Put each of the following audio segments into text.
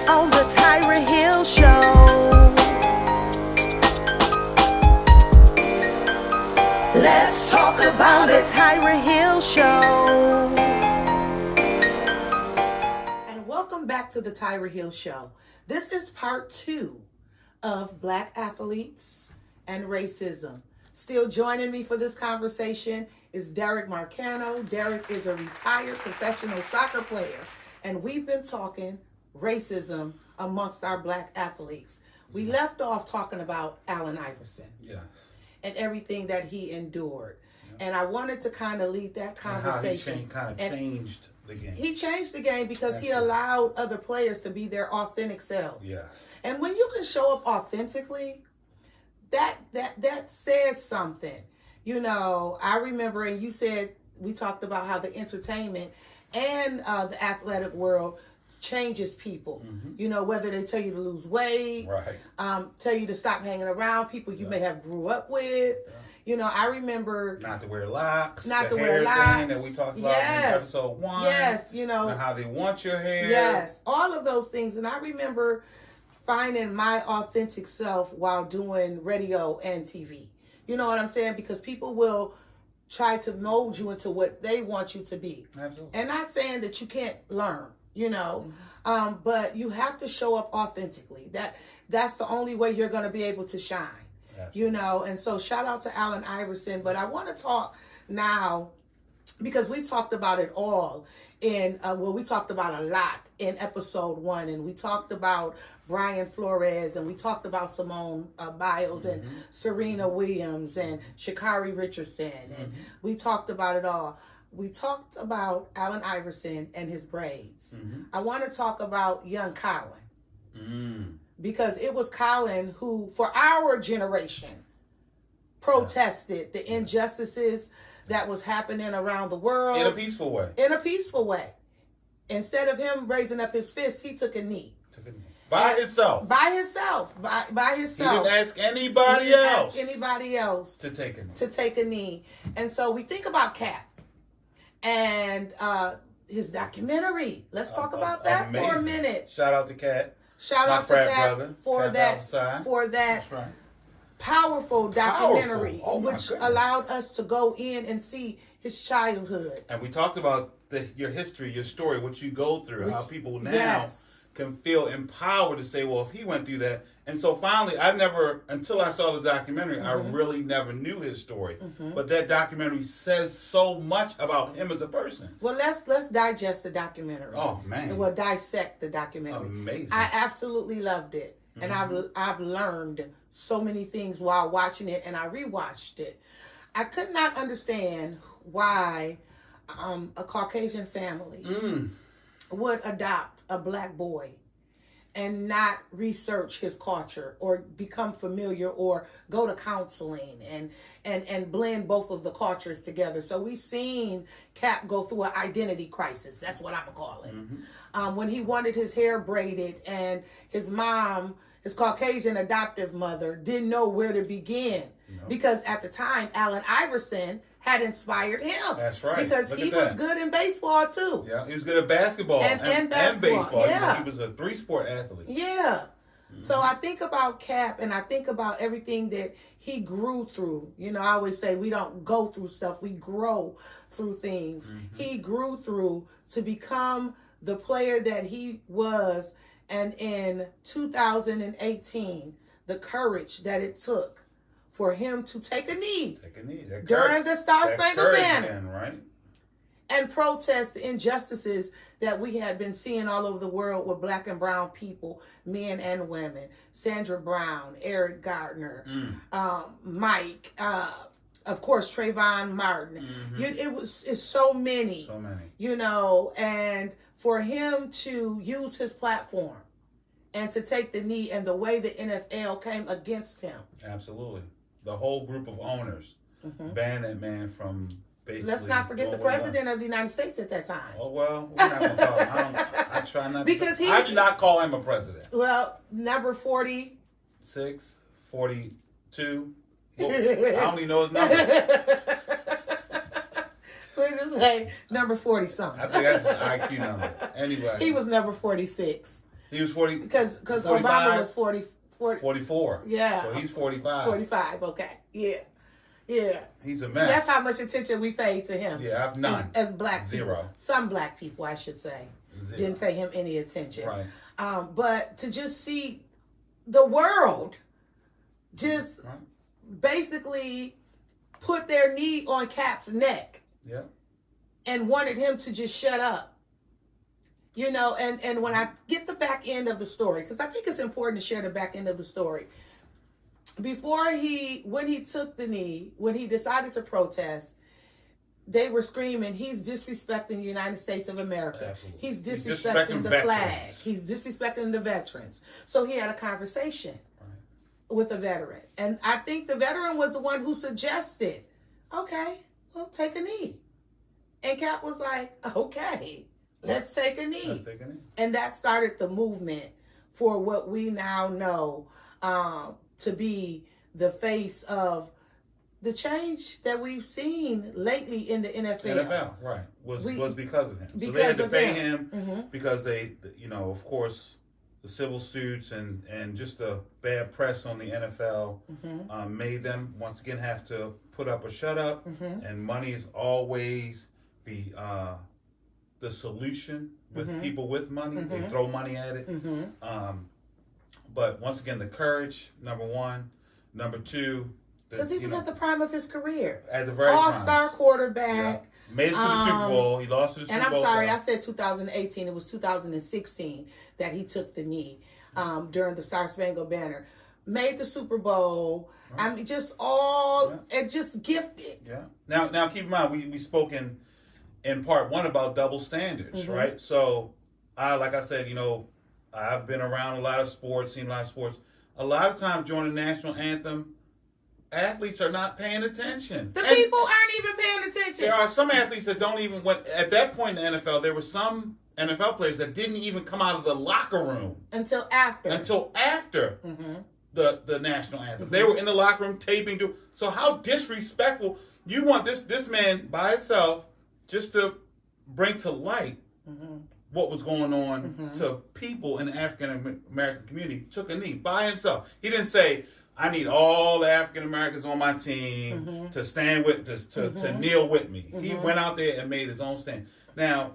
on the Tyra Hill Show. Let's talk about the Tyra Hill Show. And welcome back to the Tyra Hill Show. This is part 2 of Black Athletes and Racism. Still joining me for this conversation is Derrick Marcano. Derrick is a retired professional soccer player, and we've been talking racism amongst our Black athletes. We left off talking about Allen Iverson. Yes. And everything that he endured. Yeah. And I wanted to kind of lead that conversation. And how he changed the game. He changed the game because he allowed other players to be their authentic selves. Yes. And when you can show up authentically, that says something. You know, I remember, and you said, we talked about how the entertainment and the athletic world changes people. Mm-hmm. You know, whether they tell you to lose weight, right, tell you to stop hanging around people you may have grew up with. Yeah. You know, I remember not to wear locks, not the to hair wear locks thing that we talked about in episode 1. Yes, you know, and how they want your hair. Yes, all of those things. And I remember finding my authentic self while doing radio and TV. You know what I'm saying? Because people will try to mold you into what they want you to be. Absolutely. And not saying that you can't learn. You know, but you have to show up authentically. That's the only way you're going to be able to shine. Absolutely. You know, and so shout out to Allen Iverson. But I want to talk now because we've talked about it all in, we talked about a lot in episode 1, and we talked about Brian Flores, and we talked about Simone Biles, and Serena Williams, and Sha'Carri Richardson, and we talked about it all. We talked about Allen Iverson and his braids. Mm-hmm. I want to talk about young Colin. Because it was Colin who, for our generation, protested the injustices that was happening around the world. In a peaceful way. In a peaceful way. Instead of him raising up his fist, he took a knee. By himself. By himself. He didn't ask anybody else to take a knee. To take a knee. And so we think about Cap and his documentary. Let's talk about that amazing. For a minute. Shout out to Cat. Shout out to Cat for that right. powerful documentary, which allowed us to go in and see his childhood. And we talked about your history, your story, what you go through, how people now can feel empowered to say, well, if he went through that. And so finally, until I saw the documentary, I really never knew his story. But that documentary says so much about him as a person. Well, let's digest the documentary. Oh, man. And we'll dissect the documentary. Amazing. I absolutely loved it. And I've learned so many things while watching it, and I rewatched it. I could not understand why a Caucasian family would adopt a black boy and not research his culture or become familiar or go to counseling and blend both of the cultures together. So we seen Cap go through an identity crisis. That's what I'm gonna call it. When he wanted his hair braided, and his mom, his Caucasian adoptive mother, didn't know where to begin. Because at the time, Allen Iverson had inspired him. That's right. Because he was good in baseball too. Yeah, he was good at basketball and baseball. Yeah. He was a 3-sport athlete. Yeah. So I think about Cap, and I think about everything that he grew through. You know, I always say we don't go through stuff, we grow through things. He grew through to become the player that he was, and in 2018, the courage that it took for him to take a knee during the Star-Spangled Banner, right? And protest the injustices that we had been seeing all over the world with black and brown people, men and women. Sandra Brown, Eric Gardner, Mike, of course, Trayvon Martin. It's so many. So many. You know, and for him to use his platform and to take the knee, and the way the NFL came against him. Absolutely. The whole group of owners banned that man from basically... Let's not forget the president of the United States at that time. Oh, well, we're not going to talk. I try not because to... I do not call him a president. Well, number 46, 42. Well, I don't even know his number. Let's just say number 40-something. I think that's his IQ number. Anyway. He was number 46. He was 40. Because Obama was 44. Yeah. So he's 45. 45. Okay. Yeah. Yeah. He's a mess. That's how much attention we paid to him. Yeah, I've none. As black people. Zero. Some black people, I should say, didn't pay him any attention. Right. But to just see the world just basically put their knee on Cap's neck. Yeah. And wanted him to just shut up. You know, and when I get the back end of the story, because I think it's important to share the back end of the story. When he took the knee, when he decided to protest, they were screaming, he's disrespecting the United States of America. Absolutely. He's disrespecting the flag. He's disrespecting the veterans. So he had a conversation with a veteran. And I think the veteran was the one who suggested, okay, well, take a knee. And Cap was like, okay, let's take a knee. Let's take a knee. And that started the movement for what we now know to be the face of the change that we've seen lately in the NFL. NFL, right, was because of him. Because so they had to pay him. him because they, of course, the civil suits and just the bad press on the NFL made them once again have to put up or shut up. And money is always the solution with people with money. They throw money at it. But once again, the courage, number one. Number two, because he was at the prime of his career. At the very all-star quarterback. Yeah. Made it to the Super Bowl. He lost to the Super Bowl. And I'm sorry, I said 2018. It was 2016 that he took the knee during the Star Spangled Banner. Made the Super Bowl. Right. I mean, just and just gifted. Yeah. Now keep in mind, we spoke in part one about double standards, right? So, like I said, I've been around a lot of sports, seen a lot of sports. A lot of times during the national anthem, athletes are not paying attention. The people aren't even paying attention. There are some athletes that don't even, at that point in the NFL, there were some NFL players that didn't even come out of the locker room. Until after the national anthem. They were in the locker room taping. So how disrespectful. You want this man by himself just to bring to light what was going on to people in the African American community, took a knee by himself. He didn't say, I need all the African Americans on my team to stand with this, to kneel with me. He went out there and made his own stand. Now,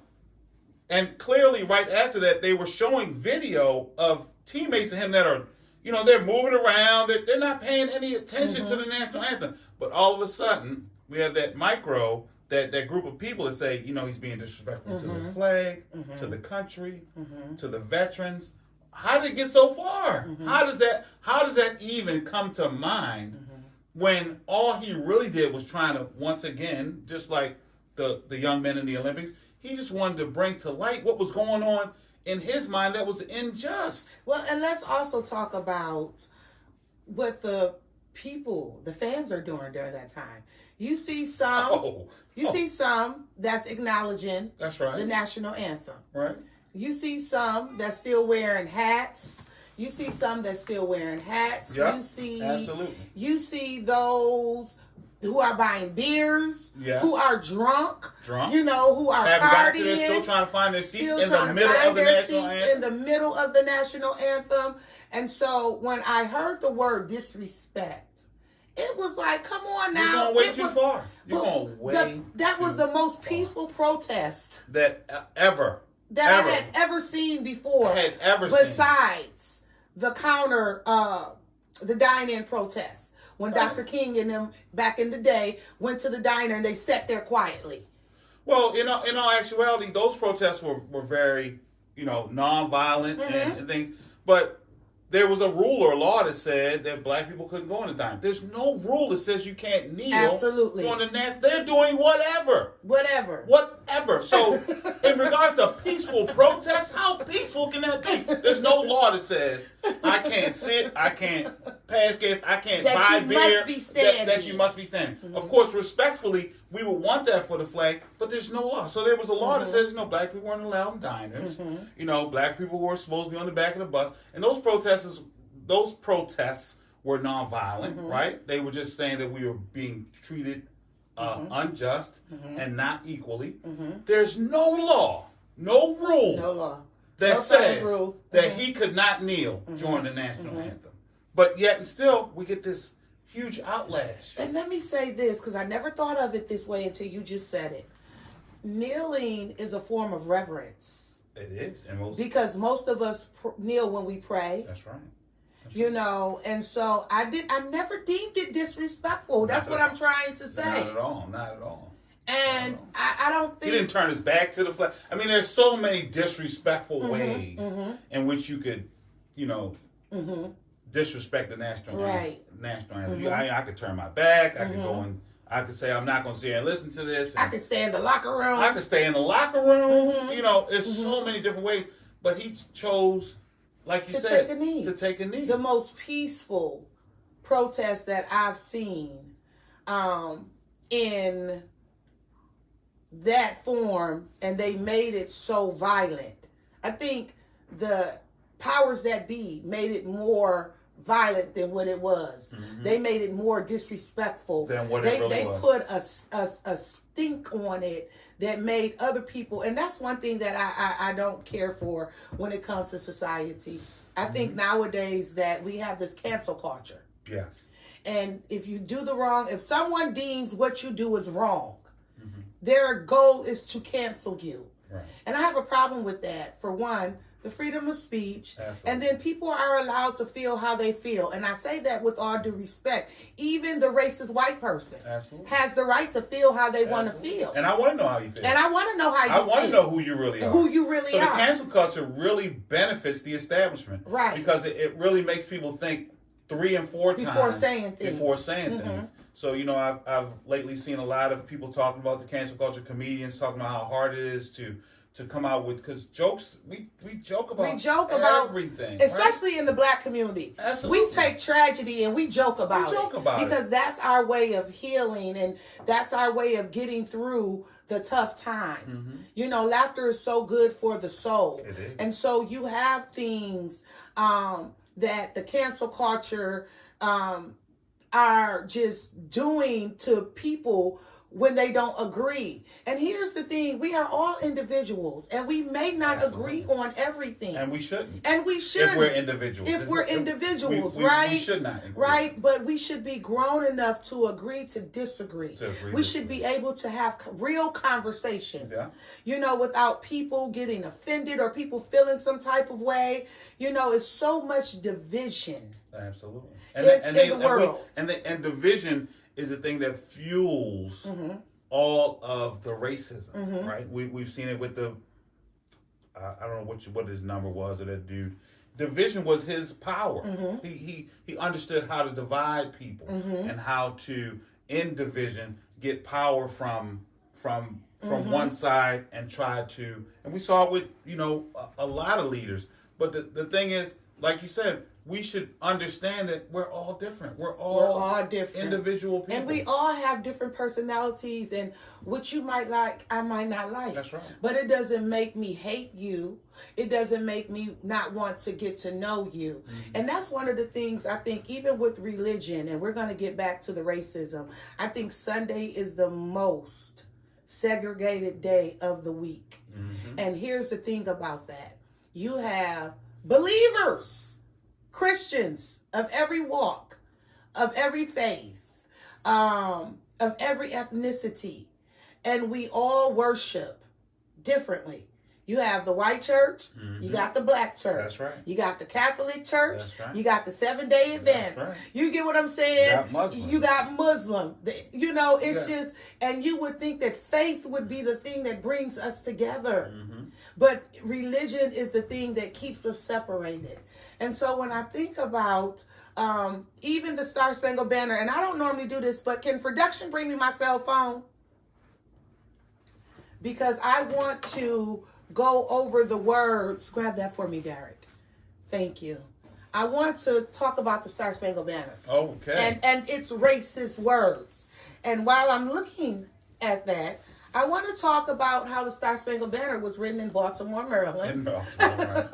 and clearly right after that, they were showing video of teammates of him that are, they're moving around. They're not paying any attention to the national anthem. But all of a sudden, we have that that group of people that say, he's being disrespectful to the flag, to the country, to the veterans. How did it get so far? How does that even come to mind when all he really did was trying to, once again, just like the young men in the Olympics, he just wanted to bring to light what was going on in his mind that was unjust. Well, and let's also talk about what the fans are doing during that time. You see some that's acknowledging the national anthem. Right. You see some that's still wearing hats. You see some that's still wearing hats. Yep, absolutely. You see those who are buying beers, who are drunk, who are partying. They're still trying to find their seats in the middle of the national anthem. In the middle of the national anthem. And so when I heard the word disrespect, it was like, come on now. You're going way too far. You're going way That was the most peaceful protest that I had ever seen before. Besides the counter, the dine-in protest. When Dr. King and them back in the day went to the diner and they sat there quietly. Well, in all actuality, those protests were very, nonviolent and things. But there was a rule or a law that said that black people couldn't go in the diner. There's no rule that says you can't kneel. Absolutely. They're doing whatever. So, in regards to peaceful protests, how peaceful can that be? There's no law that says I can't sit, I can't pass gas, I can't buy beer. That you must be standing. Of course, respectfully, we would want that for the flag, but there's no law. So there was a law that says, black people weren't allowed in diners. Black people were supposed to be on the back of the bus. And those protests were nonviolent, right? They were just saying that we were being treated unjust and not equally. There's no law, no rule that says that he could not kneel during the national anthem. But yet and still, we get this huge outlash. And let me say this, because I never thought of it this way until you just said it. Kneeling is a form of reverence. It is. Because most of us kneel when we pray. That's right. You know, and so I never deemed it disrespectful. That's what I'm trying to say. Not at all. Not at all. And I don't think... He didn't turn his back to the flag. I mean, there's so many disrespectful ways in which you could, you know, disrespect the national anthem. I could turn my back. I could go and I could say I'm not going to sit here and listen to this. I could stay in the locker room. I could stay in the locker room. You know, there's so many different ways. But he chose, like you said, to take a knee. The most peaceful protest that I've seen in that form, and they made it so violent. I think the powers that be made it more violent than what it was. They made it more disrespectful than what it really they was. Put a stink on it that made other people, and that's one thing that I don't care for when it comes to society. I think nowadays that we have this cancel culture. Yes. And if you do the wrong, if someone deems what you do is wrong, their goal is to cancel you. Right. And I have a problem with that. For one, the freedom of speech. Absolutely. And then people are allowed to feel how they feel. And I say that with all due respect. Even the racist white person has the right to feel how they want to feel. And I want to know how you feel. And I want to know how you feel. I want to know who you really are. Who you really are. So the cancel culture really benefits the establishment. Right. Because it really makes people think 3 and 4 times before saying things. So, you know, I've lately seen a lot of people talking about the cancel culture, comedians talking about how hard it is to come out with, because jokes, we joke about everything. Especially in the black community. Absolutely. We take tragedy and we joke about it. Because that's our way of healing, and that's our way of getting through the tough times. You know, laughter is so good for the soul. It is. And so you have things that the cancel culture are just doing to people when they don't agree. And here's the thing, we are all individuals, and we may not agree on everything. And we shouldn't. If we're individuals. Right? We should not agree. Right? But we should be grown enough to agree to disagree. We should be able to have real conversations. Yeah. You know, without people getting offended or people feeling some type of way. You know, it's so much division. Absolutely. In the world. And division is the thing that fuels all of the racism, right? We've seen it with the, I don't know what his number was of that dude. Division was his power. He understood how to divide people and how to, in division, get power from one side and try to, and we saw it with, you know, a lot of leaders. But the thing is, like you said, we should understand that we're all different. We're all different individual people. And we all have different personalities, and what you might like, I might not like. That's right. But it doesn't make me hate you. It doesn't make me not want to get to know you. And that's one of the things I think, even with religion, and we're going to get back to the racism, I think Sunday is the most segregated day of the week. And here's the thing about that. You have believers, Christians of every walk, of every faith, of every ethnicity, and we all worship differently. You have the white church, you got the black church. That's right. You got the Catholic church, right. You got the 7-day event. Right. You get what I'm saying? You got Muslim. You know, it's just, and you would think that faith would be the thing that brings us together. But religion is the thing that keeps us separated. And so when I think about even the Star Spangled Banner, and I don't normally do this, but can production bring me my cell phone? Because I want to go over the words. Grab that for me, Derrick. Thank you. I want to talk about the Star Spangled Banner. Okay. And its racist words. And while I'm looking at that, I want to talk about how the Star Spangled Banner was written in Baltimore, Maryland. Right.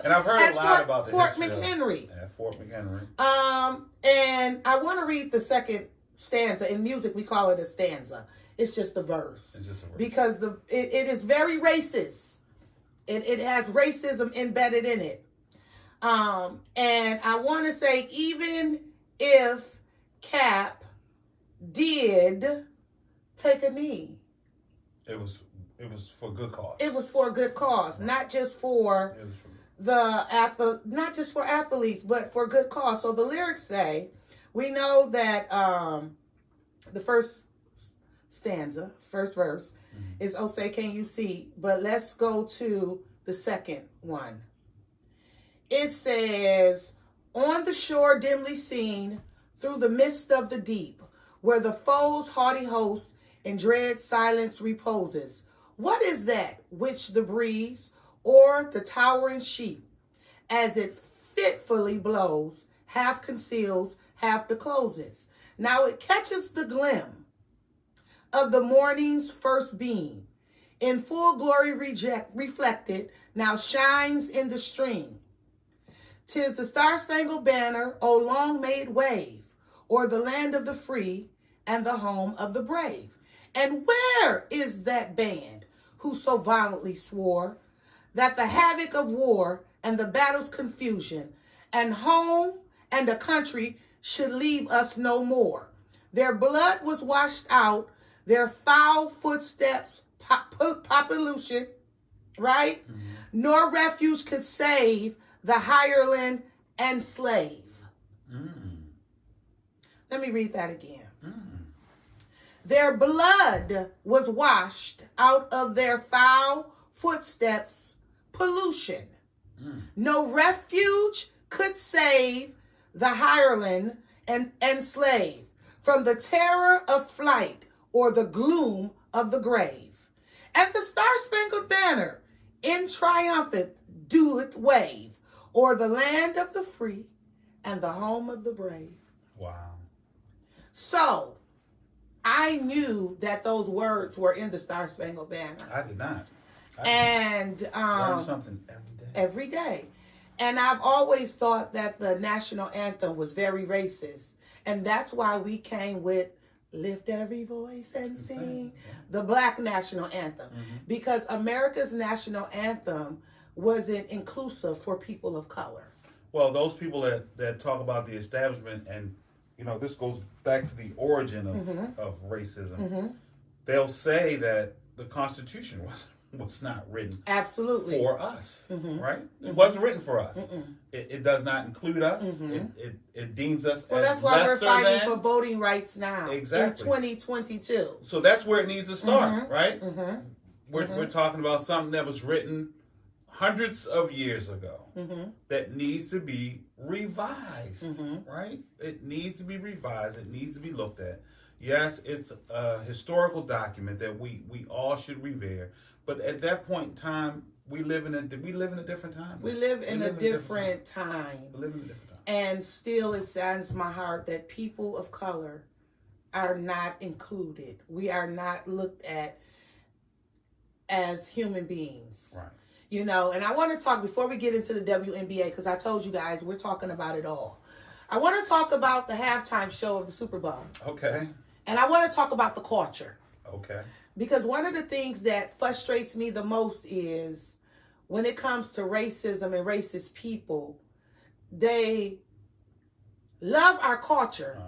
And I've heard a lot about the Fort history McHenry. Fort McHenry. And I want to read the second stanza. In music, we call it a stanza. It's just a verse. It's just a verse. Because it is very racist. It has racism embedded in it. And I want to say, even if Cap did take a knee, it was for good cause. It was for a good cause, not just for not just for athletes, but for good cause. So the lyrics say, we know that the first stanza, first verse, is "Oh say can you see," but let's go to the second one. It says, "On the shore dimly seen, through the mist of the deep, where the foe's haughty host in dread silence reposes. What is that which the breeze or the towering sheep, as it fitfully blows, half conceals, half discloses? Now it catches the gleam of the morning's first beam, in full glory reflected, now shines in the stream. 'Tis the star-spangled banner, O long made wave, o'er the land of the free and the home of the brave. And where is that band who so violently swore that the havoc of war and the battle's confusion and home and the country should leave us no more? Their blood was washed out, their foul footsteps pollution, right? Nor refuge could save the hireling and slave." Let me read that again. Their blood was washed out of their foul footsteps pollution. No refuge could save the hireling and slave from the terror of flight or the gloom of the grave. And the star-spangled banner in triumphant doeth wave o'er the land of the free and the home of the brave. Wow. So, I knew that those words were in the Star-Spangled Banner. I did not. Learn something every day. Every day. And I've always thought that the national anthem was very racist. And that's why we came with "Lift Every Voice and Sing," the Black national anthem. Because America's national anthem wasn't inclusive for people of color. Well, those people that talk about the establishment, and this goes back to the origin of racism. They'll say that the Constitution was not written absolutely for us, right? It wasn't written for us. It does not include us. It deems us as that's why we're fighting for than. voting rights now Exactly. in 2022. So that's where it needs to start, right? We're talking about something that was written hundreds of years ago that needs to be revised, right? It needs to be revised. It needs to be looked at. Yes, it's a historical document that we all should revere. But at that point in time, we live in a different time. We live in a different time. We live in a different time. And still, it saddens my heart that people of color are not included. We are not looked at as human beings. Right. And I want to talk, before we get into the WNBA, because I told you guys we're talking about it all. I want to talk about the halftime show of the Super Bowl. Okay. And I want to talk about the culture. Okay. Because one of the things that frustrates me the most is when it comes to racism and racist people, they love our culture,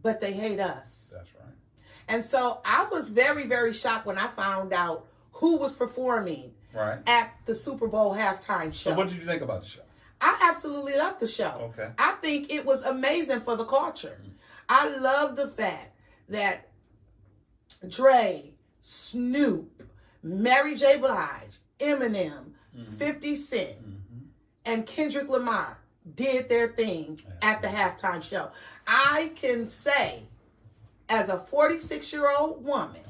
but they hate us. That's right. And so I was very, very shocked when I found out who was performing at the Super Bowl halftime show. So what did you think about the show? I absolutely loved the show. Okay. I think it was amazing for the culture. I love the fact that Dre, Snoop, Mary J. Blige, Eminem, 50 Cent, and Kendrick Lamar did their thing at the halftime show. I can say, as a 46-year-old woman,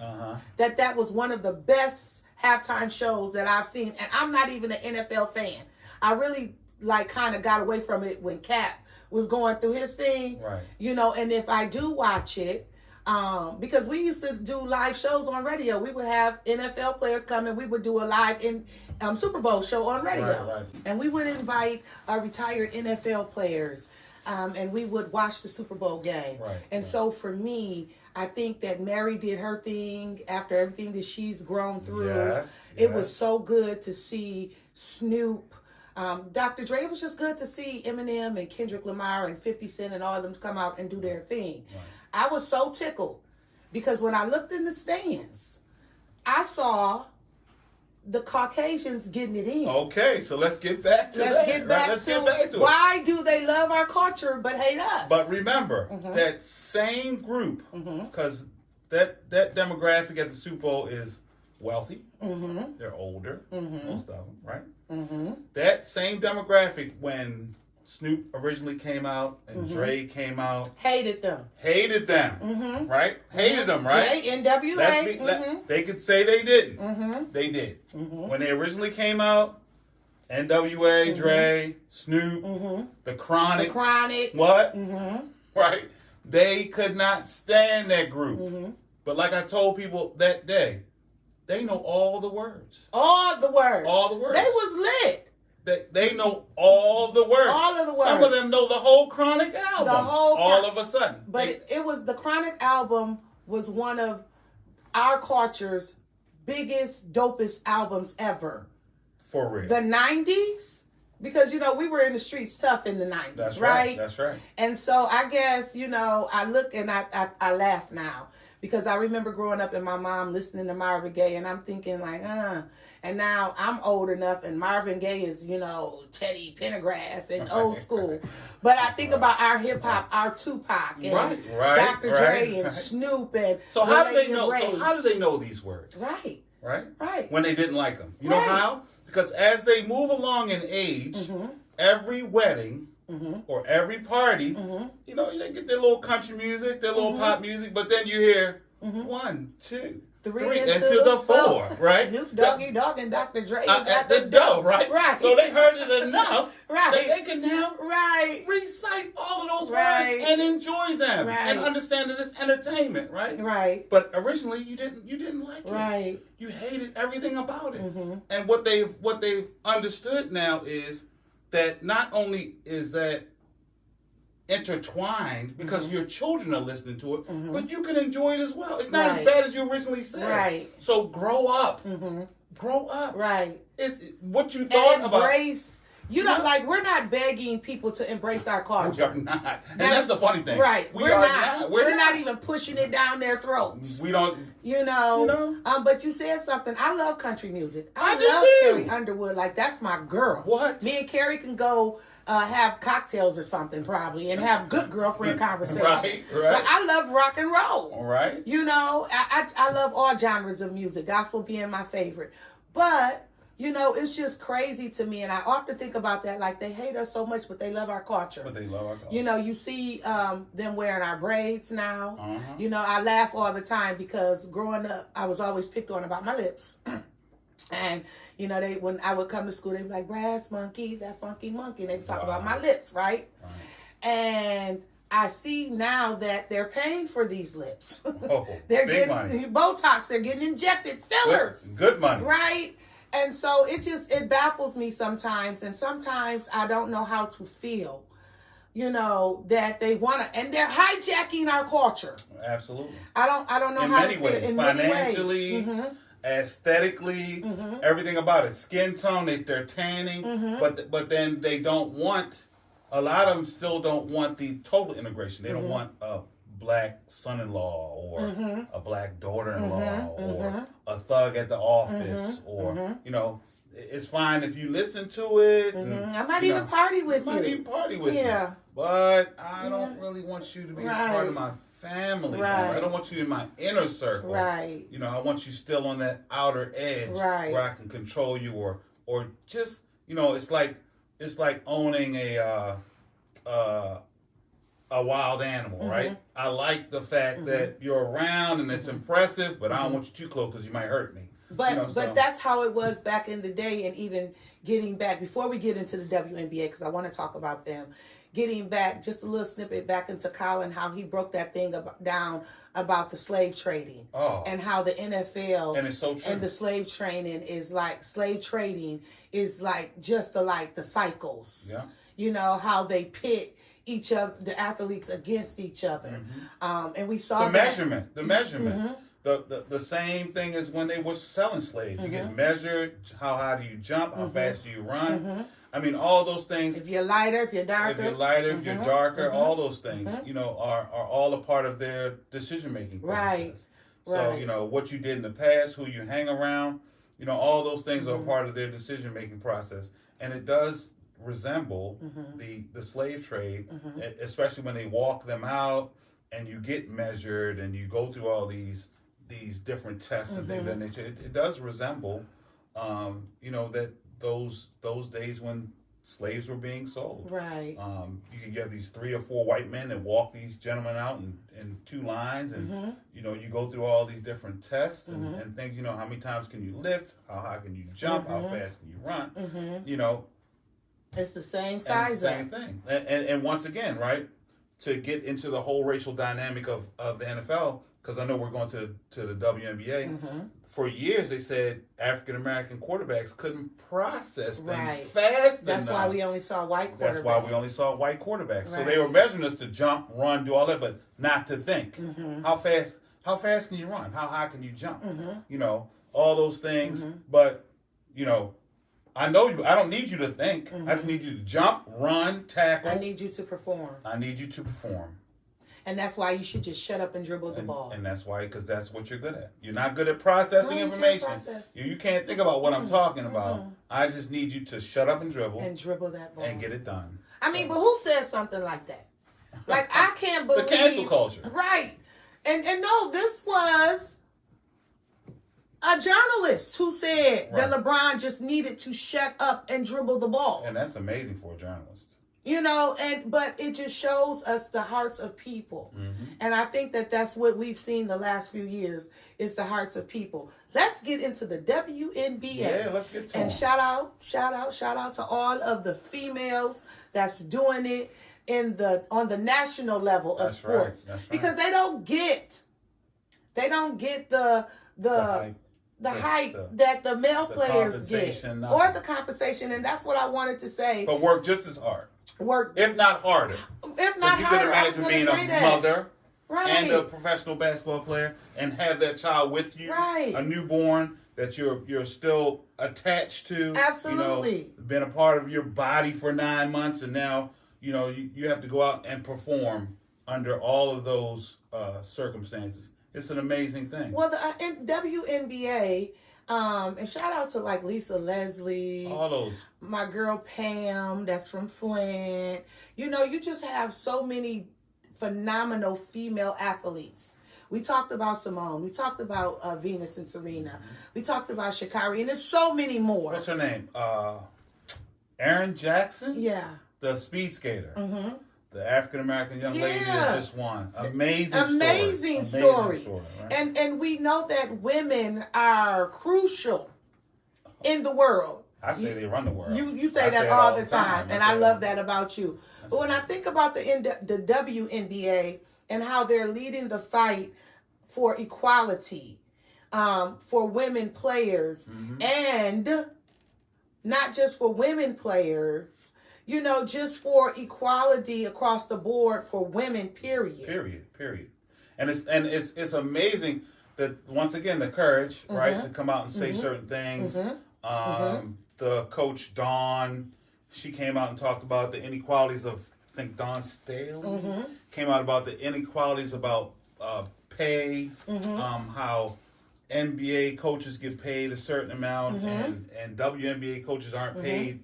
that was one of the best halftime shows that I've seen. And I'm not even an NFL fan. I really kind of got away from it when Cap was going through his thing. Right. And if I do watch it, because we used to do live shows on radio. We would have NFL players come and we would do a live Super Bowl show on radio. Right. And we would invite retired NFL players and we would watch the Super Bowl game. Right. And so for me, I think that Mary did her thing after everything that she's grown through. Yes. It was so good to see Snoop. Dr. Dre, it was just good to see Eminem and Kendrick Lamar and 50 Cent and all of them come out and do their thing. Right. I was so tickled because when I looked in the stands, I saw the Caucasians getting it in. Okay, so let's get back to that. Let's get back to why do they love our culture but hate us? But remember, that same group, because that demographic at the Super Bowl is wealthy. They're older, most of them, right? That same demographic, when Snoop originally came out and Dre came out, hated them, right? Hated them, right? Dre, NWA. They could say they didn't. They did. When they originally came out, NWA, Dre, Snoop, the Chronic. What? Right? They could not stand that group. But like I told people that day, they know all the words. All the words. They was lit. They know all the words. All of the words. Some of them know the whole Chronic album. All of a sudden. But it was the Chronic album was one of our culture's biggest, dopest albums ever. For real. The 90s, because, we were in the streets tough in the 90s, That's right? That's right. And so I guess, I look and I laugh now. Because I remember growing up and my mom listening to Marvin Gaye, and I'm thinking like, And now I'm old enough, and Marvin Gaye is, Teddy Pendergrass and old school. But I think about our hip hop, our Tupac, and Dr. Dre and Snoop, and so how do they know? So how do they know these words? Right. When they didn't like them, you know how? Because as they move along in age, every wedding. Or every party, they get their little country music, their little pop music, but then you hear 1, 2, 3, and to the 4, right? Snoop Doggy Dogg and Dr. Dre is at the door, right? So they heard it enough that they can now recite all of those words and enjoy them and understand that it's entertainment, right? Right. But originally you didn't like it. Right. You hated everything about it. And what they've understood now is that not only is that intertwined because your children are listening to it, but you can enjoy it as well. It's not as bad as you originally said. Right. So grow up. Grow up. Right. It's what you thought about. Embrace. We're not begging people to embrace our culture. We are not. And that's the funny thing. Right. We're not. We're not even pushing it down their throats. We don't. But you said something. I love country music. I love too. Carrie Underwood. Like, that's my girl. What? Me and Carrie can go have cocktails or something probably and have good girlfriend conversation. Right. But I love rock and roll. All right. I love all genres of music. Gospel being my favorite. But it's just crazy to me, and I often think about that. Like, they hate us so much, but they love our culture. You see them wearing our braids now. I laugh all the time because growing up, I was always picked on about my lips. And, when I would come to school, they'd be like, brass monkey, that funky monkey. And they'd talk about my lips, right? And I see now that they're paying for these lips. They're getting money. Botox. They're getting injected fillers. Good money. Right? And so it baffles me sometimes, and sometimes I don't know how to feel, that they want to, and they're hijacking our culture. Absolutely. I don't know how to feel. In Financially, many ways. Aesthetically, everything about it. Skin tone, they're tanning, but then they don't want, a lot of them still don't want the total integration. They don't want a black son-in-law or a black daughter-in-law or a thug at the office or, it's fine if you listen to it. And, I might even party with you. Yeah. But I don't really want you to be a part of my family. Right. I don't want you in my inner circle. Right. I want you still on that outer edge where I can control you or just, it's like owning a wild animal, right? I like the fact that you're around and it's impressive, but I don't want you too close because you might hurt me. But that's how it was back in the day, and even getting back, before we get into the WNBA, because I want to talk about them, getting back, just a little snippet back into Colin, how he broke that thing down about the slave trading. And how the NFL and it's so true. And the slave trading is like just the cycles. Yeah. How they pit each other, the athletes against each other. And we saw the measurement. The same thing as when they were selling slaves. You get measured. How high do you jump? How fast do you run? I mean, all those things. If you're lighter, if you're darker. If you're lighter, if you're darker, all those things, are all a part of their decision-making process. So, what you did in the past, who you hang around, all those things are a part of their decision-making process. And it does resemble the slave trade, especially when they walk them out and you get measured and you go through all these different tests and things of that nature. It does resemble, that those days when slaves were being sold. Right. You have these 3 or 4 white men that walk these gentlemen out in 2 lines, and you go through all these different tests and things. How many times can you lift? How high can you jump? How fast can you run? It's the same size. It's the same thing. And once again, right, to get into the whole racial dynamic of the NFL, because I know we're going to the WNBA. For years, they said African-American quarterbacks couldn't process things fast enough. That's why we only saw white quarterbacks. So they were measuring us to jump, run, do all that, but not to think. How fast can you run? How high can you jump? All those things. But, I know you. I don't need you to think. I just need you to jump, run, tackle. I need you to perform. And that's why you should just shut up and dribble the ball. And that's why, because that's what you're good at. You're not good at processing information. You can't think about what I'm talking about. I just need you to shut up and dribble. And dribble that ball. And get it done. I mean, but who says something like that? Like, I can't believe. The cancel culture. Right. And no, this was a journalist who said that LeBron just needed to shut up and dribble the ball. And that's amazing for a journalist. But it just shows us the hearts of people. And I think that that's what we've seen the last few years is the hearts of people. Let's get into the WNBA. Yeah, let's get to And shout out to all of the females that's doing it on the national level of sports. That's right. Because they don't get the hype that the male players get. Or the compensation. And that's what I wanted to say. But work just as hard. If not harder. If not harder, I was going to say that. You can imagine being a mother and a professional basketball player and have that child with you. Right. A newborn that you're still attached to. Absolutely. Been a part of your body for 9 months, and now, you have to go out and perform under all of those circumstances. It's an amazing thing. Well, in WNBA, and shout out to like Lisa Leslie, all those, my girl Pam, that's from Flint. You just have so many phenomenal female athletes. We talked about Simone. We talked about Venus and Serena. We talked about Sha'Carri, and there's so many more. What's her name? Erin Jackson. Yeah, the speed skater. The African-American young lady that just won. Amazing story. Right? And we know that women are crucial in the world. I say they run the world. You say that all the time. And I love that about you. But when I think about the WNBA and how they're leading the fight for equality for women players, and not just for women players, just for equality across the board for women, period. And it's amazing that, once again, the courage, right, to come out and say certain things. The coach, Dawn, she came out and talked about the inequalities of, I think Dawn Staley, came out about the inequalities about pay, how NBA coaches get paid a certain amount and WNBA coaches aren't paid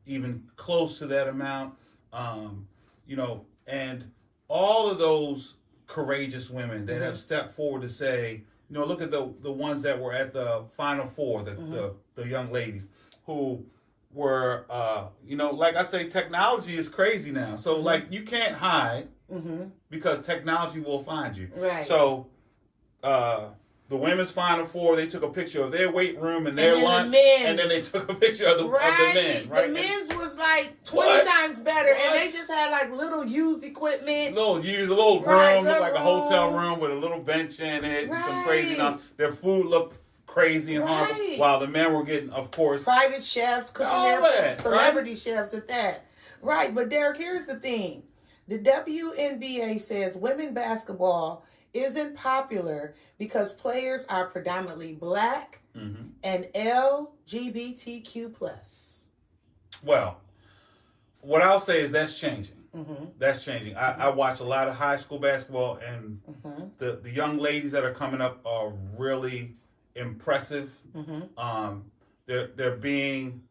even close to that amount, and all of those courageous women that have stepped forward to say, look at the ones that were at the Final Four, the young ladies who were, like I say, technology is crazy now. So, like, you can't hide because technology will find you. Right. So, the women's Final Four, they took a picture of their weight room and their lunch, and then they took a picture of the men. Right, the men's was like 20 times better, and they just had like little used equipment, a little room, looked like a hotel room with a little bench in it, and some crazy stuff. Their food looked crazy and hard, while the men were getting, of course, private chefs cooking their food, celebrity chefs at that. Right, but Derrick, here's the thing: The WNBA says women basketball isn't popular because players are predominantly black and LGBTQ+. Well, what I'll say is that's changing. That's changing. I watch a lot of high school basketball, and the young ladies that are coming up are really impressive. They're being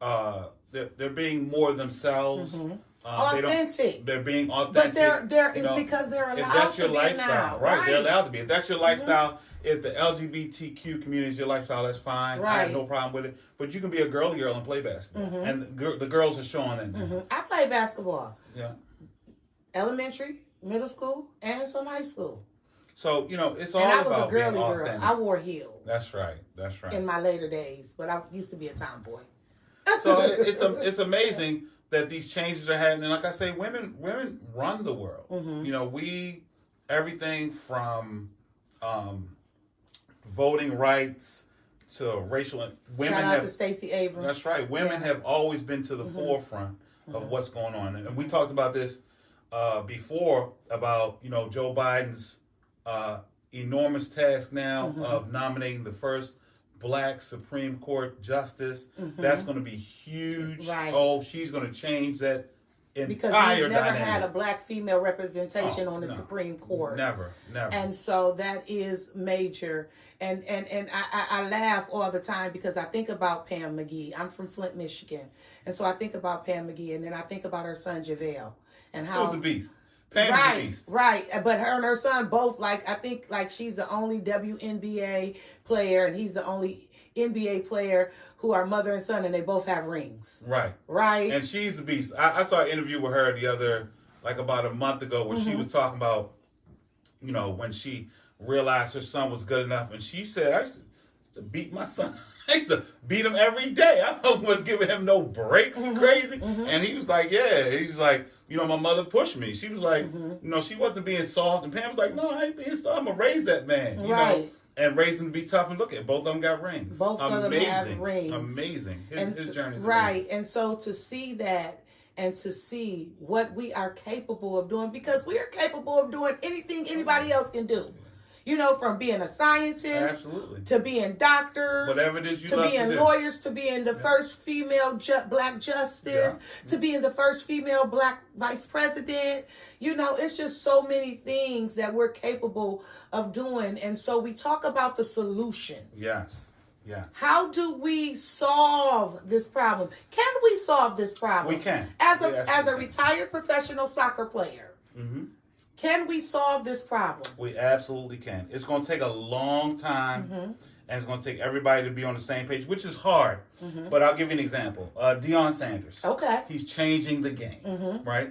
more themselves. Authentic. They're being authentic. But it's because they're allowed if that's to your be lifestyle, now. right? They're allowed to be. If that's your lifestyle, if the LGBTQ community is your lifestyle, that's fine. I have no problem with it. But you can be a girly girl and play basketball, and the girls are showing that now. I play basketball. Yeah. Elementary, middle school, and some high school. So it's all about being authentic. And I was a girly girl. I wore heels. That's right. In my later days, but I used to be a tomboy. So it's amazing that these changes are happening. Like I say, women run the world. Everything from voting rights to racial. Shout out to Stacey Abrams. That's right. Women have always been to the forefront of what's going on, and we talked about this before about Joe Biden's enormous task now of nominating the first Black Supreme Court justice. That's going to be huge. Right. Oh, she's going to change that entire because we've never dynamic. had a black female representation on the Supreme Court. Never. And so that is major. And I laugh all the time because I think about Pam McGee. I'm from Flint, Michigan. And so I think about Pam McGee, and then I think about her son, JaVale. And how Who's a beast? Pam's a beast. Right. But her and her son both, I think she's the only WNBA player and he's the only NBA player who are mother and son, and they both have rings. Right. And she's a beast. I saw an interview with her about a month ago where she was talking about, when she realized her son was good enough. And she said, I used to beat my son. I used to beat him every day. I wasn't giving him no breaks. Crazy. And he was like, yeah. He's like, my mother pushed me. She was like, she wasn't being soft. And Pam was like, no, I ain't being soft. I'm going to raise that man. You know? And raise him to be tough. And look at both of them got rings. Both of them have rings. Amazing. His journey's right. Amazing. And so to see that and to see what we are capable of doing, because we are capable of doing anything anybody else can do. From being a scientist to being doctors, whatever it is you to love being to do. lawyers, to being the first female black justice, to being the first female black vice president. It's just so many things that we're capable of doing. And so we talk about the solution. Yes. How do we solve this problem? Can we solve this problem? We can. As a retired professional soccer player. Can we solve this problem? We absolutely can. It's going to take a long time, and it's going to take everybody to be on the same page, which is hard. But I'll give you an example. Deion Sanders. Okay. He's changing the game, right?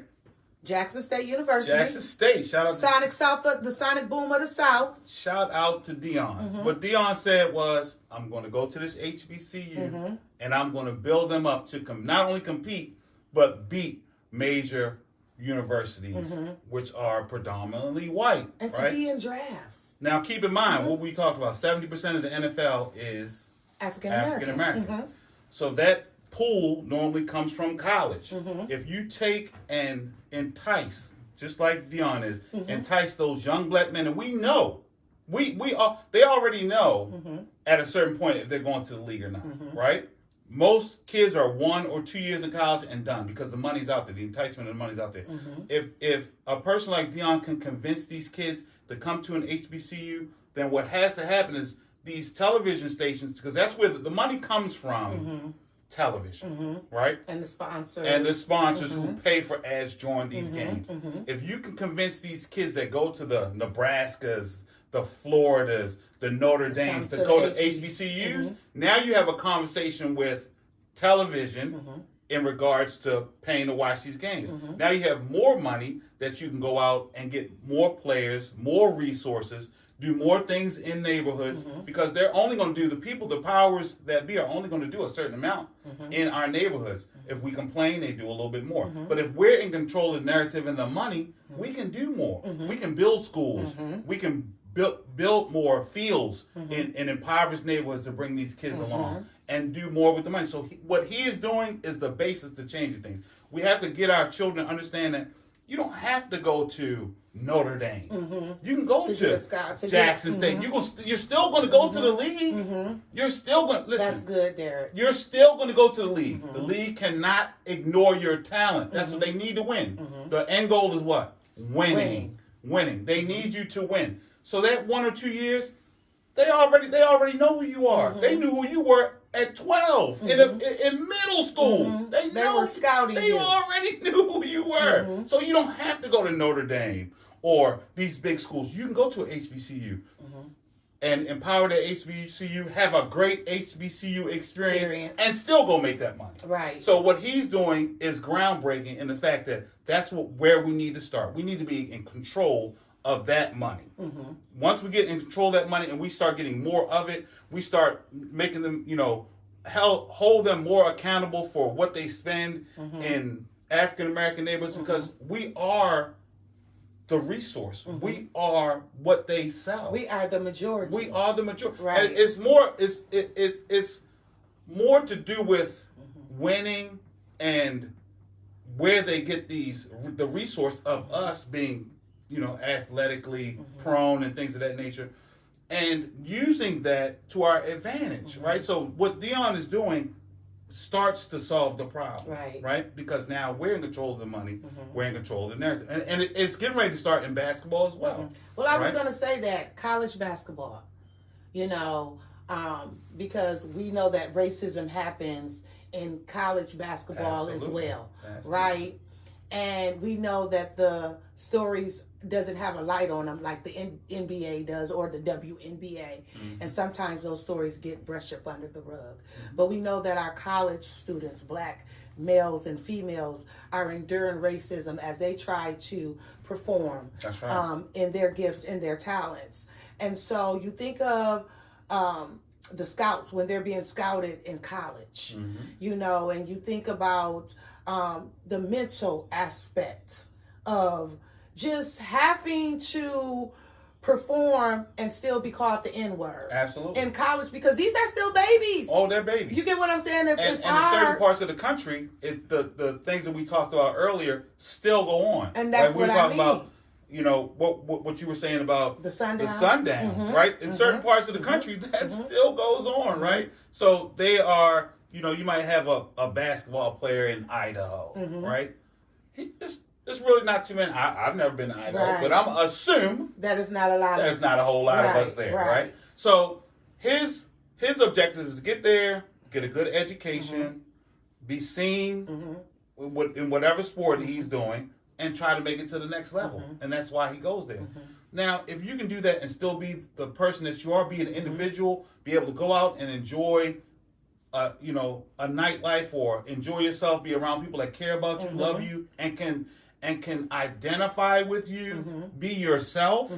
Jackson State University. Jackson State. Shout out to the Sonic Boom of the South. Shout out to Deion. What Deion said was, I'm going to go to this HBCU, and I'm going to build them up to not only compete, but beat major universities, which are predominantly white. And to be in drafts. Now, keep in mind, what we talked about, 70% of the NFL is African-American. So that pool normally comes from college. If you take and entice, just like Deion is, entice those young black men, and we know, they already know at a certain point if they're going to the league or not, right? Most kids are 1 or 2 years in college and done because the money's out there. The enticement of the money's out there. If a person like Deion can convince these kids to come to an HBCU, then what has to happen is these television stations, because that's where the money comes from, television, right? And the sponsors. Who pay for ads during these games. If you can convince these kids that go to the Nebraskas, the Floridas, the Notre Dames, to go to HBCUs, now you have a conversation with television in regards to paying to watch these games. Now you have more money that you can go out and get more players, more resources, do more things in neighborhoods, because they're only going to do, the powers that be are only going to do a certain amount in our neighborhoods. If we complain, they do a little bit more. But if we're in control of the narrative and the money, we can do more. We can build schools. We can build more fields in impoverished neighborhoods to bring these kids along and do more with the money. So what he is doing is the basis to changing things. We have to get our children to understand that you don't have to go to Notre Dame. You can go to Jackson State. You're still going to go to the league. You're still going to listen. That's good, Derrick. You're still going to go to the league. The league cannot ignore your talent. That's what they need to win. The end goal is what? Winning. They need you to win. So that 1 or 2 years, they already know who you are. They knew who you were at 12 in middle school. They were scouting They you. already knew who you were. So you don't have to go to Notre Dame or these big schools. You can go to an HBCU and empower the HBCU, have a great HBCU experience, and still go make that money. Right. So what he's doing is groundbreaking in the fact that that's where we need to start. We need to be in control of that money. Once we get in control of that money and we start getting more of it, we start making them, hold them more accountable for what they spend in African American neighborhoods, because we are the resource. We are what they sell. We are the majority. We are the majority. Right. And it's more to do with winning and where they get the resource of us being, athletically prone and things of that nature, and using that to our advantage, right? So what Dion is doing starts to solve the problem, right? Because now we're in control of the money, we're in control of the narrative, and it's getting ready to start in basketball as well. Well, I was going to say that college basketball, because we know that racism happens in college basketball as well, right? And we know that the stories doesn't have a light on them like the NBA does or the WNBA. And sometimes those stories get brushed up under the rug. But we know that our college students, black males and females, are enduring racism as they try to perform in their gifts and their talents. And so you think of the scouts when they're being scouted in college, and you think about the mental aspect of just having to perform and still be called the N-word. Absolutely. In college, because these are still babies. Oh, they're babies. You get what I'm saying? And in certain parts of the country, the things that we talked about earlier still go on. And that's what I mean. About, what you were saying about the sundown. The sundown, right? In certain parts of the country, that still goes on, right? So they are, you might have a basketball player in Idaho, right? There's really not too many. I've never been to Idaho, but I'm assume that is not a lot. There's not a whole lot of us there, right? So his objective is to get there, get a good education, be seen in whatever sport he's doing, and try to make it to the next level. And that's why he goes there. Now, if you can do that and still be the person that you are, be an individual, be able to go out and enjoy a nightlife or enjoy yourself, be around people that care about you, love you, and can identify with you, be yourself,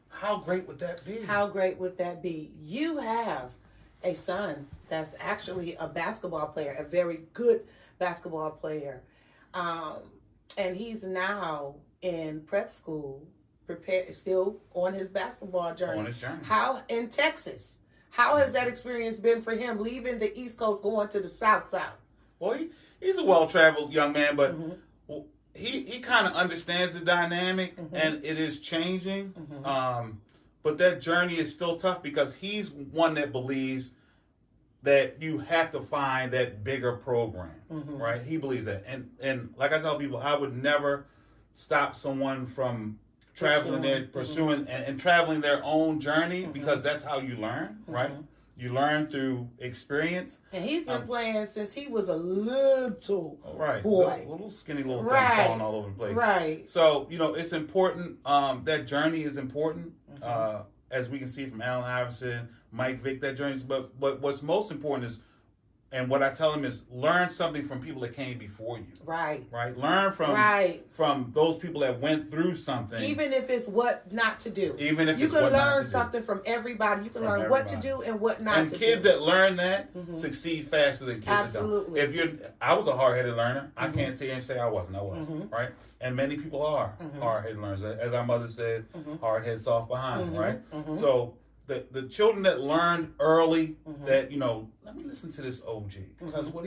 how great would that be? How great would that be? You have a son that's actually a basketball player, a very good basketball player. And he's now in prep school, still on his basketball journey. On his journey. How in Texas? How has that experience been for him, leaving the East Coast, going to the South? Well, he's a well-traveled young man, but he kind of understands the dynamic, and it is changing. But that journey is still tough because he's one that believes that you have to find that bigger program, right? He believes that. And like I tell people, I would never stop someone from traveling pursuing and traveling their own journey, because that's how you learn, right? You learn through experience. And he's been playing since he was a little boy. Little skinny little thing falling all over the place. Right. So, it's important. That journey is important. As we can see from Allen Iverson, Mike Vick, that journey. But what's most important is, and what I tell them is, learn something from people that came before you. Right. Learn from those people that went through something. Even if it's what not to do. Even if you can learn something from everybody. You can learn what to do and what not to do. And kids that learn that succeed faster than kids that don't. I was a hard-headed learner. I can't sit here and say I wasn't. I was, right? And many people are hard-headed learners. As our mother said, hard head, soft behind, right? So the children that learned early that, let me listen to this OG, because what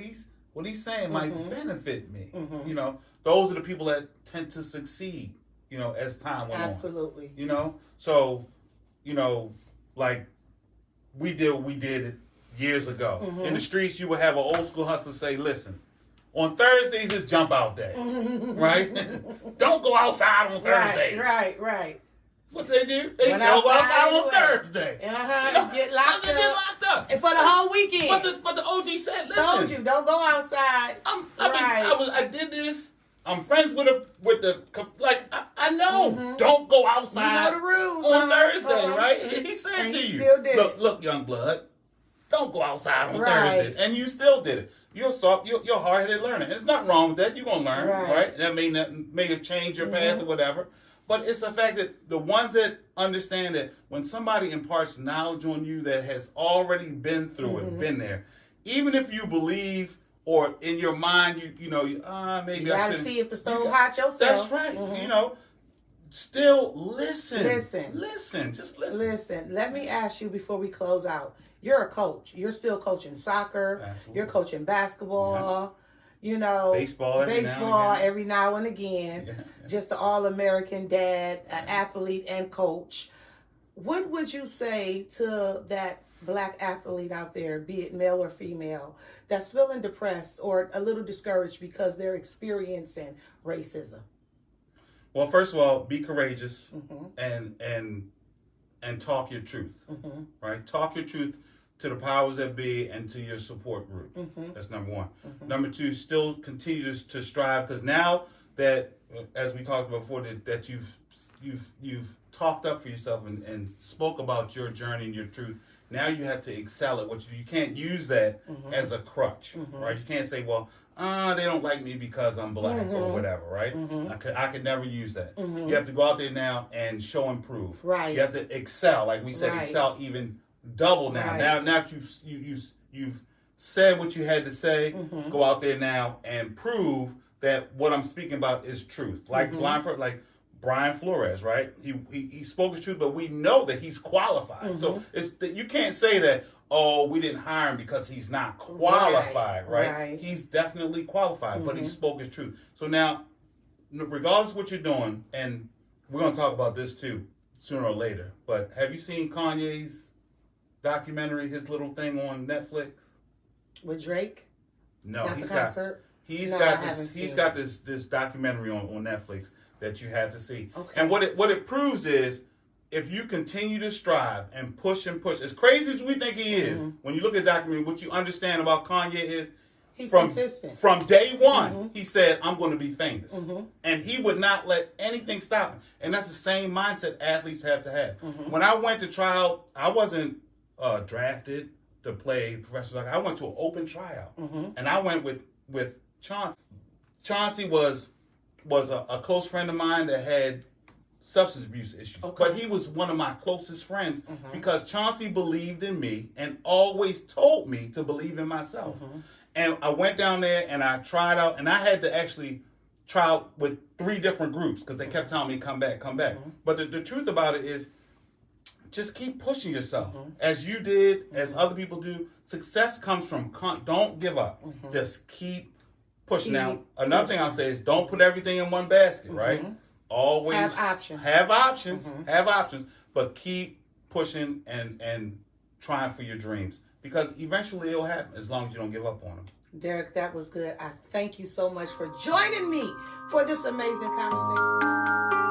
what he's saying might benefit me. You know, those are the people that tend to succeed, you know, as time went on. Absolutely. You know, so, you know, like we did what we did years ago. In the streets, you would have an old school hustler say, listen, on Thursdays it's jump out day, right? Don't go outside on Thursdays. Right. What they do? They still go outside on Thursday. Get locked up. And for the whole weekend. But the OG said, listen. Told you, don't go outside. I did this. I'm friends with the I know. Don't go outside. You know the rules on Thursday, right? He said and to you, still did look, young blood, don't go outside on Thursday, and you still did it. You're soft. You're hard-headed learner. There's nothing wrong with that. You're gonna learn, right? That may have changed your path or whatever. But it's the fact that the ones that understand that when somebody imparts knowledge on you that has already been through it, been there, even if you believe or in your mind, maybe you I gotta see if the stove hot yourself. That's right. You know, still listen. Just listen. Listen. Let me ask you before we close out. You're a coach. You're still coaching soccer. Absolutely. You're coaching basketball. You know, baseball every now and again. Yeah. Just an all-American dad, an athlete, and coach. What would you say to that black athlete out there, be it male or female, that's feeling depressed or a little discouraged because they're experiencing racism? Well, first of all, be courageous and talk your truth, right? Talk your truth to the powers that be and to your support group. That's number one. Number two, still continue to strive, because now that, as we talked about before, that you've talked up for yourself and spoke about your journey and your truth, now you have to excel at what you can't use that as a crutch, right? You can't say, well, they don't like me because I'm black or whatever, right? I could never use that. You have to go out there now and show and prove. Right. You have to excel, like we said, excel even double now. Now that you've said what you had to say, go out there now and prove that what I'm speaking about is truth. Like Brian Flores, right? He spoke his truth, but we know that he's qualified. So it's that you can't say that, oh, we didn't hire him because he's not qualified, right? He's definitely qualified, but he spoke his truth. So now, regardless of what you're doing, and we're going to talk about this too sooner or later, but have you seen Kanye's documentary, his little thing on Netflix? With Drake? No, Not he's the got concert? he's No, got I this haven't he's seen got it. this documentary on Netflix that you have to see. Okay. And what it proves is, if you continue to strive and push, as crazy as we think he is, when you look at the documentary, what you understand about Kanye is he's consistent. From day one, he said, I'm going to be famous. And he would not let anything stop him. And that's the same mindset athletes have to have. When I went to tryout, I wasn't drafted to play professional soccer. I went to an open tryout. And I went with Chauncey. Chauncey was a close friend of mine that had substance abuse issues. But he was one of my closest friends because Chauncey believed in me and always told me to believe in myself. And I went down there and I tried out, and I had to actually try out with 3 different groups because they kept telling me, come back. But the truth about it is, just keep pushing yourself as you did, as other people do. Success comes from, don't give up. Just keep pushing. Now, another thing I'll say is, don't put everything in one basket, right? Always have options. Have options, but keep pushing and trying for your dreams, because eventually it'll happen as long as you don't give up on them. Derrick, that was good. I thank you so much for joining me for this amazing conversation.